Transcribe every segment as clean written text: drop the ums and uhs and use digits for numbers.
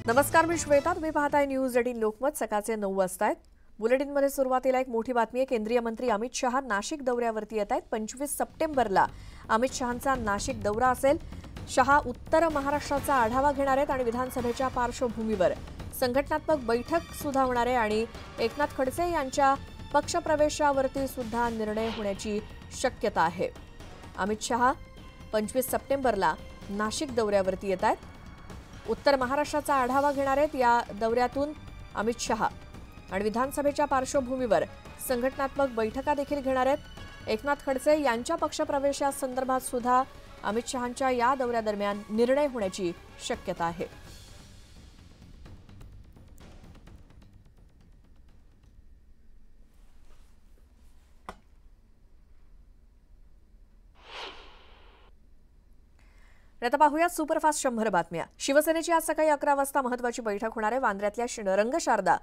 नमस्कार, मी श्वेता. तुम्ही पाहताय न्यूज 18 लोकमत. सकाळचे 9 वाजता आहेत. बुलेटिनमध्ये सुरुवातीला एक मोठी बातमी आहे. केंद्रीय मंत्री अमित शहा नाशिक दौऱ्यावरती येत आहेत. 25 सप्टेंबरला अमित शहांचा नाशिक दौरा असेल. शहा उत्तर महाराष्ट्राचा आढावा घेणार आहेत आणि विधानसभेच्या पार्श्वभूमीवर संघटनात्मक बैठक सुद्धा होणार आहे आणि एकनाथ खडसे यांच्या पक्षप्रवेशावरती सुद्धा निर्णय होण्याची शक्यता आहे. अमित शहा 25 सप्टेंबरला नाशिक दौऱ्यावरती येत आहेत. उत्तर महाराष्ट्राचा आढावा घेणार आहेत. या दौऱ्यातून अमित शहा आणि विधानसभेच्या पार्श्वभूमीवर संघटनात्मक बैठका देखील घेणार आहेत. एकनाथ खडसे यांच्या पक्षप्रवेशासंदर्भात सुद्धा अमित शहांच्या या दौऱ्यादरम्यान निर्णय होण्याची शक्यता आहे. आता पाहूया सुपरफास्ट 100 बातम्या. शिवसेनेची आज सकाळी 11 वाजता महत्त्वाची बैठक होणार आहे. वांद्र्यातल्या रंगशारदा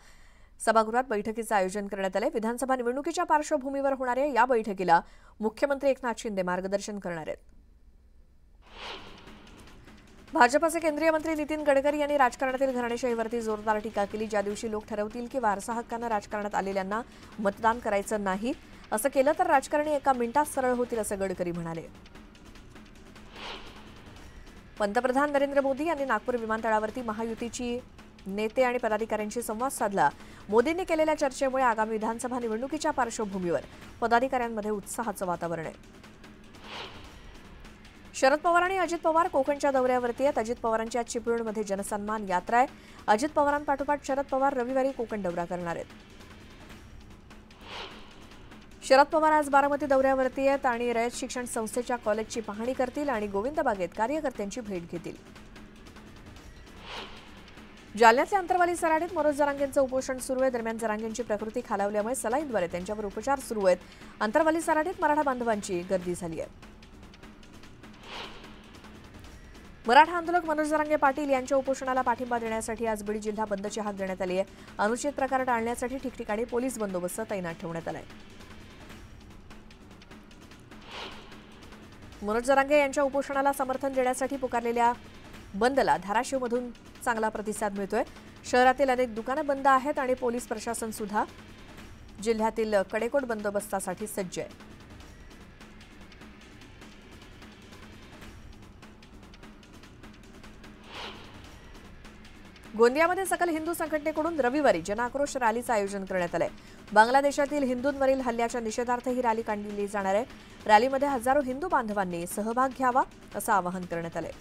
सभागृहात बैठकीचं आयोजन करण्यात आले. विधानसभा निवडणुकीच्या पार्श्वभूमीवर होणाऱ्या या बैठकीला मुख्यमंत्री एकनाथ शिंदे मार्गदर्शन करणार आहेत. भाजपचे केंद्रीय मंत्री नितीन गडकरी यांनी राजकारणातील घराणेशाहीवरती जोरदार टीका केली. ज्या दिवशी लोक ठरवतील की वारसा हक्कानं राजकारणात आलेल्यांना मतदान करायचं नाही, असं केलं तर राजकारणी एका मिनिटात सरळ होतील, असं गडकरी म्हणाले. पंतप्रधान नरेंद्र मोदी यांनी नागपूर विमानतळावरती महायुतीची नेते आणि पदाधिकाऱ्यांशी संवाद साधला. मोदींनी केलेल्या चर्चेमुळे आगामी विधानसभा निवडणुकीच्या पार्श्वभूमीवर पदाधिकाऱ्यांमध्ये उत्साहाचं वातावरण आहे. शरद पवार आणि अजित पवार कोकणच्या दौऱ्यावरती आहेत. अजित पवारांची आज चिपळूणमध्ये जनसन्मान यात्रा आहे. अजित पवारांपाठोपाठ शरद पवार रविवारी कोकण दौरा करणार आहेत. शरद पवार आज बारामती दौऱ्यावरती आहेत आणि रयत शिक्षण संस्थेच्या कॉलेजची पाहणी करतील आणि गोविंद बागेत कार्यकर्त्यांची भेट घेतील. जालन्यातल्या अंतरवाली सराटीत मनोज जरांगेंचं उपोषण सुरू आहे. दरम्यान जरांगेंची प्रकृती खालावल्यामुळे सलाईनद्वारे त्यांच्यावर उपचार सुरू आहेत. अंतरवाली सराटीत मराठा बांधवांची गर्दी झाली आहे. मराठा आंदोलक मनोज जरांगे पाटील यांच्या उपोषणाला पाठिंबा देण्यासाठी आज बीड जिल्हा बंदची हाक देण्यात आली आहे. अनुचित प्रकार टाळण्यासाठी ठिकठिकाणी पोलीस बंदोबस्त तैनात ठेवण्यात आला आहे. मनोज जरांगे यांच्या उपोषणाला समर्थन देण्यासाठी पुकारलेल्या बंदला धाराशिवमधून चांगला प्रतिसाद मिळतोय. शहरातील अनेक दुकानं बंद आहेत आणि पोलीस प्रशासन सुद्धा जिल्ह्यातील कडेकोट बंदोबस्तासाठी सज्ज आहे. गोंदियामध्ये सकल हिंदू संघटनेकडून रविवारी जनआक्रोश रॅलीचं आयोजन करण्यात आलंय. बांगलादेशातील हिंदूंवरील हल्ल्याच्या निषेधार्थ ही रॅली काढली जाणार आहे. रॅलीमध्ये हजारो हिंदू बांधवांनी सहभाग घ्यावा असं आवाहन करण्यात आलंय.